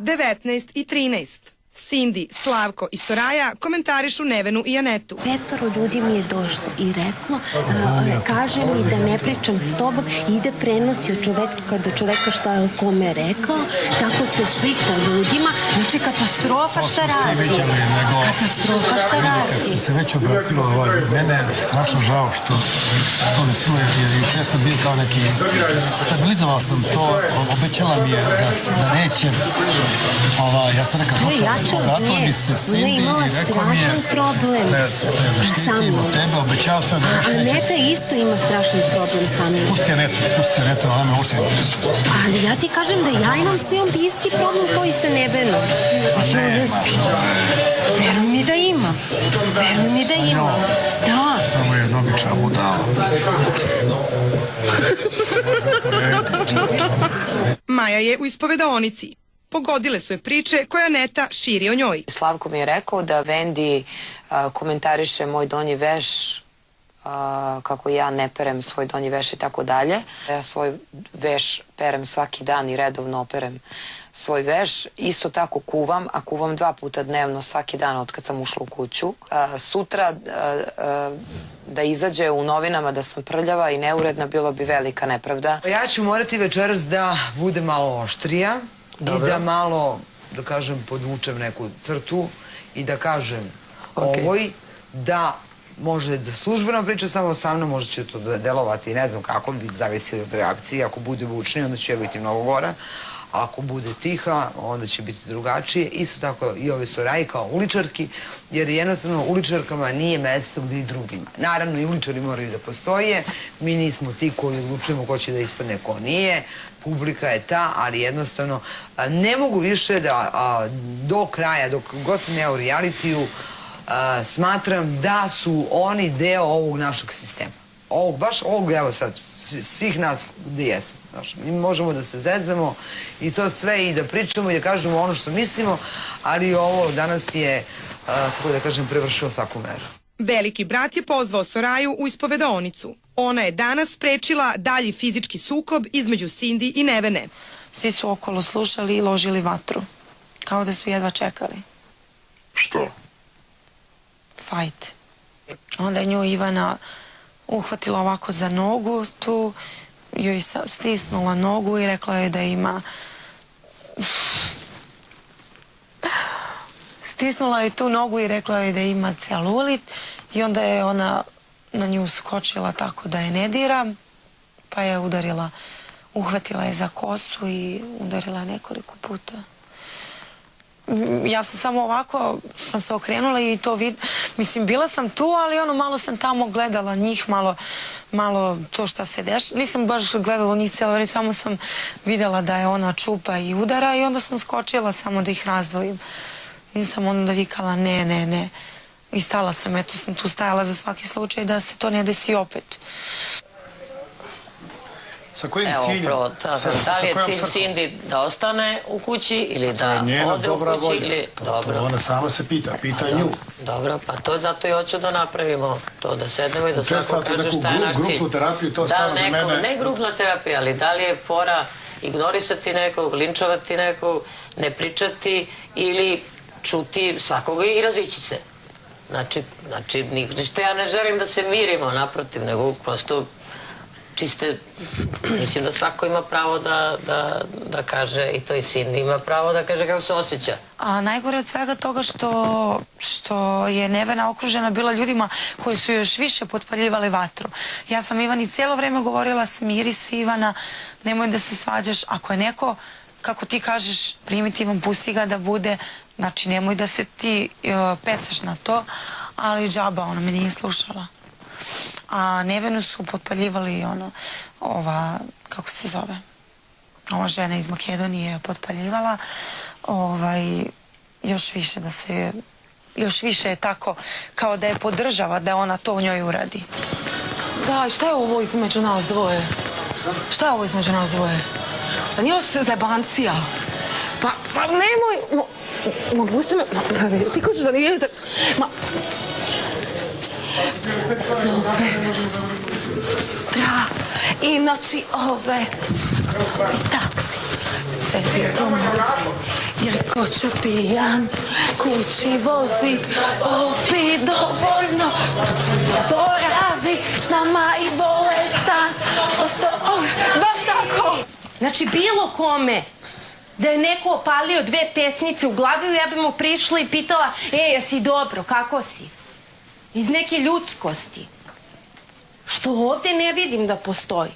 19 i 13. Cindy, Slavko i Soraja komentarišu Nevenu i Anetu. 5 ljudi mi je došlo i reklo, kaže mi da ne pričam s tobom i ide prenosi od čoveka kada čoveka šta je kome rekao, tako se šlika ljudima, znači katastrofa šta radi. Katastrofa šta radi. Kad se već obratilo, mene je strašno žao što to desilo, jer ja sam bio kao neki, stabilizovao sam to, obećala mi je da neće, ja sam rekao, obratila mi se Cindy i rekla mi je da je zaštitim od tebe, obećao sam da neće... Aneta isto ima strašan problem sa mnom. Pusti Anetu, ona me uopšte interesuje. Ali ja ti kažem da ja imam s njom isti problem koji sa Nevenom. Ne, Maša. Veruj mi da ima. Veruj mi da ima. Da. Samo je obična budala. Maja je u ispovedaonici. Pogodile su je priče koje Aneta širi o njoj. Slavko mi je rekao da Vendi komentariše moj donji veš, kako ja ne perem svoj donji veš i tako dalje. Ja svoj veš perem svaki dan i redovno operem svoj veš. Isto tako kuvam, a kuvam 2 puta dnevno svaki dan od kad sam ušla u kuću. Sutra da izađe u novinama da sam prljava i neuredna, bilo bi velika nepravda. Ja ću morati večeras da bude malo oštrija. I da malo, da kažem, podvučem neku crtu i da kažem ovoj da može da službeno priča samo sa mnom, možda će to delovati, ne znam kako, zavisi od reakcije. Ako bude bučnije, onda će ja biti mnogo gora. Ako bude tiha, onda će biti drugačije. Isto tako i ove Soraji kao uličarki, jer jednostavno uličarkama nije mesto gde i drugima. Naravno, i uličari moraju da postoje. Mi nismo ti koji odlučujemo ko će da ispadne, ko nije. Publika je ta, ali jednostavno ne mogu više da do kraja, dok god sam ja u realitiju, smatram da su oni deo ovog našeg sistema. Baš ovog, evo sad, svih nas gde jesmo. Mi možemo da se zezamo i to sve i da pričamo i da kažemo ono što mislimo, ali ovo danas je, kako da kažem, prevršilo svaku meru. Veliki brat je pozvao Soraju u ispovedaonicu. Ona je danas sprečila dalji fizički sukob između Cindy i Nevene. Svi su okolo slušali i ložili vatru. Kao da su jedva čekali. Što? Fajt. Onda je nju Ivana uhvatila ovako za nogu, tu joj stisnula nogu i rekla je da ima... Stisnula je tu nogu i rekla je da ima celulit i onda je ona na nju skočila tako da je ne dira, pa je udarila, uhvatila je za kosu i udarila nekoliko puta. Ja sam samo ovako, sam se okrenula i to mislim, bila sam tu, ali ono, malo sam tamo gledala njih, malo to šta se dešava. Nisam baš gledala njih cijelo vreme, samo sam videla da je ona čupa i udara i onda sam skočila samo da ih razdvojim. Nisam onda vikala ne. I stala sam, eto sam tu stajala za svaki slučaj da se to ne desi opet. Sa kojim ciljem? Evo, da li je cilj Cindy da ostane u kući ili da ode u kući ili... Dobro. Ona sama se pita nju. Dobro, pa to zato i hoću da napravimo to, da sednemo i da svako kaže šta je naš cilj. Grupnu terapiju, to stvarno za mene... Ne grupna terapija, ali da li je fora ignorisati nekog, linčovati nekog, ne pričati ili čuti svakoga i razići se. Znači, ništa ja ne želim da se mirimo, naprotiv, nego prosto čiste, mislim da svako ima pravo da kaže, i to i Cindy ima pravo da kaže kako se osjeća. A najgore od svega toga što je Nevena okružena bila ljudima koji su još više potpaljivali vatru. Ja sam Ivani cijelo vreme govorila, smiri se Ivana, nemoj da se svađaš, ako je neko, kako ti kažeš, primitivan, pusti ga da bude, znači nemoj da se ti pecaš na to, ali džaba, ona me nije slušala. A Nevenu su potpaljivali ova, kako se zove, ova žena iz Makedonije je potpaljivala, još više je tako kao da je podržava da ona to u njoj uradi. Da, šta je ovo između nas dvoje? Šta je ovo između nas dvoje? Pa nije ovo zebancija. Pa nemoj, pusti me, ti ko ću zanimljivati, Da, i noći taksi, sve ti je to jer ko će pijan kući vozi, opi dovoljno, zaboravi s nama i bolestan. Baš tako. Znači, bilo kome da je neko opalio 2 pesnice u glavi, ja bi mu prišla i pitala, jesi dobro, kako si? Iz neke ljudskosti. Što ovdje ne vidim da postoji.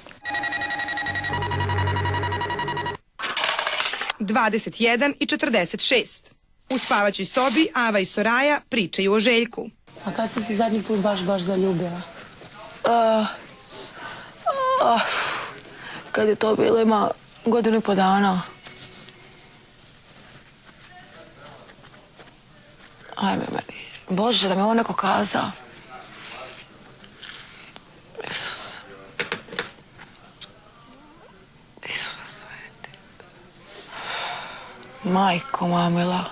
21 i 46. U spavaćoj sobi Ava i Soraja pričaju o Željku. A kad si se zadnji put baš zaljubila? Kad je to bilo, ima 1.5 godina. Ajme meni. Bože, da mi ovo neko kaza. Isus. Isuse sveti. Majko, mamila.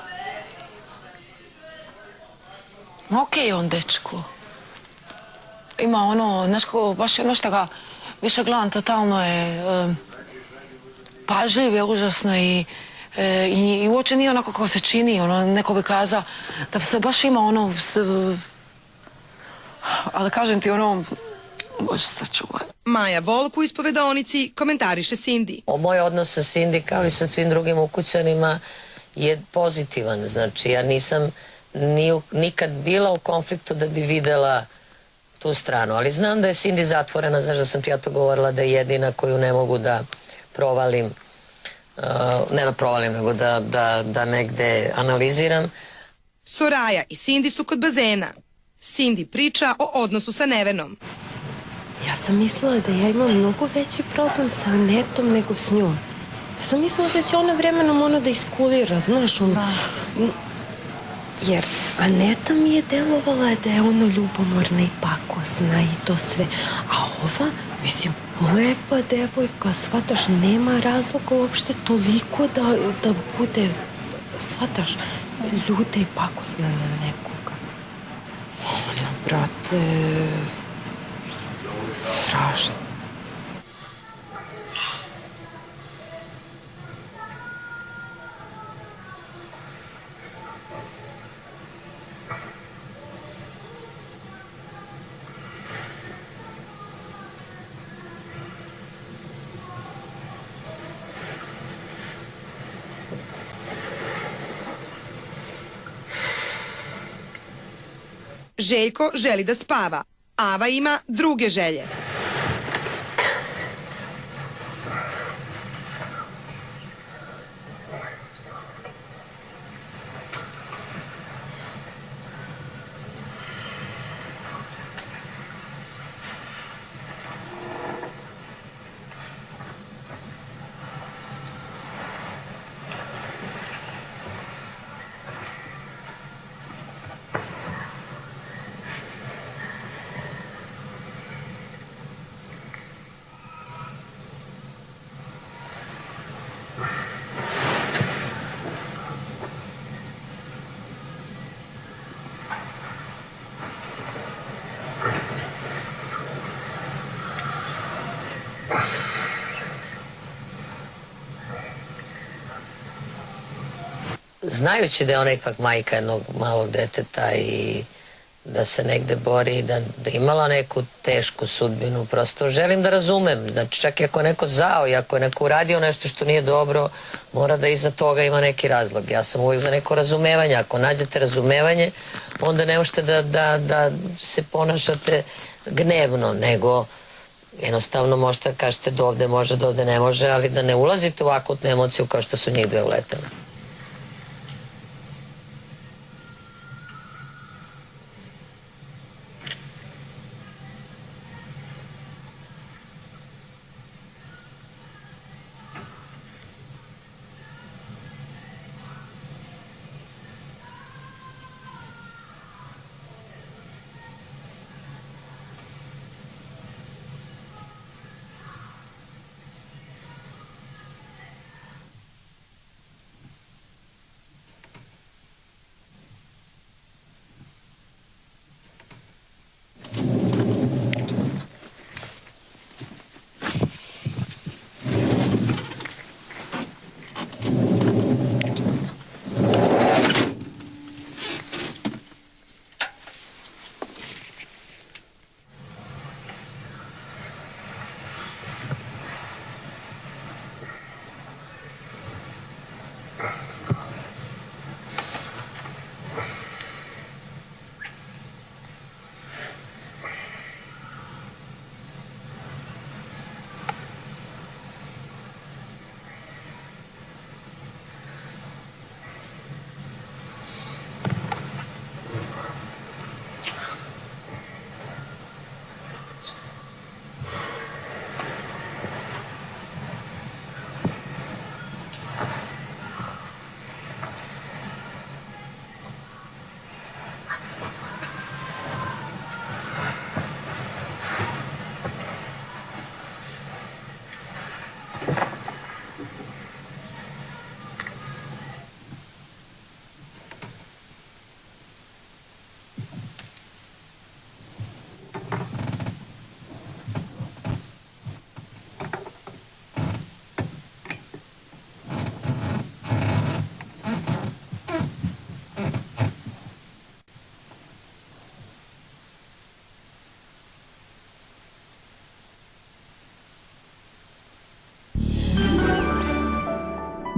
Ma okej on, dečko. Ima ono, znaš kako, baš ono što ga više gledam, totalno je pažljiv, je užasno i uopće nije onako kako se čini, ono, neko bi kazao da se baš ima ono, ali kažem ti ono, Bože sačuvaj. Maja Volk u ispovedonici komentariše Cindy. Moj odnos sa Cindy kao i sa svim drugim ukućanima je pozitivan, znači ja nisam nikad bila u konfliktu da bi videla tu stranu, ali znam da je Cindy zatvorena, znaš da sam ti ja to govorila da je jedina koju ne mogu da provalim, ne da provalim, nego da negde analiziram. Soraja i Cindy su kod bazena. Cindy priča o odnosu sa Nevenom. Ja sam mislila da ja imam mnogo veći problem sa Anetom nego s njom. Ja sam mislila da će ona vremenom ono da iskulira, znaš, ono. Jer Aneta mi je delovala da je ono ljubomorna i pakosna i to sve. A ova, mislim, lepa devojka, shvataš, nema razloga uopšte toliko da bude, shvataš, ljuta i pakosna na nekoga. Ona, brate, strašno. Željko želi da spava. Ava ima druge želje. Znajući da je ona ipak majka jednog malog deteta i da se negde bori, da imala neku tešku sudbinu, prosto želim da razumem. Znači, čak i ako je neko zao i ako je neko uradio nešto što nije dobro, mora da iza toga ima neki razlog. Ja sam uvijek za neko razumevanje. Ako nađete razumevanje, onda ne možete da se ponašate gnevno, nego jednostavno možete da kažete da ovde može, da ovde ne može, ali da ne ulazite u akutnu emociju kao što su njih dve uletele.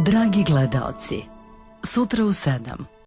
Dragi gledaoci, sutra u 7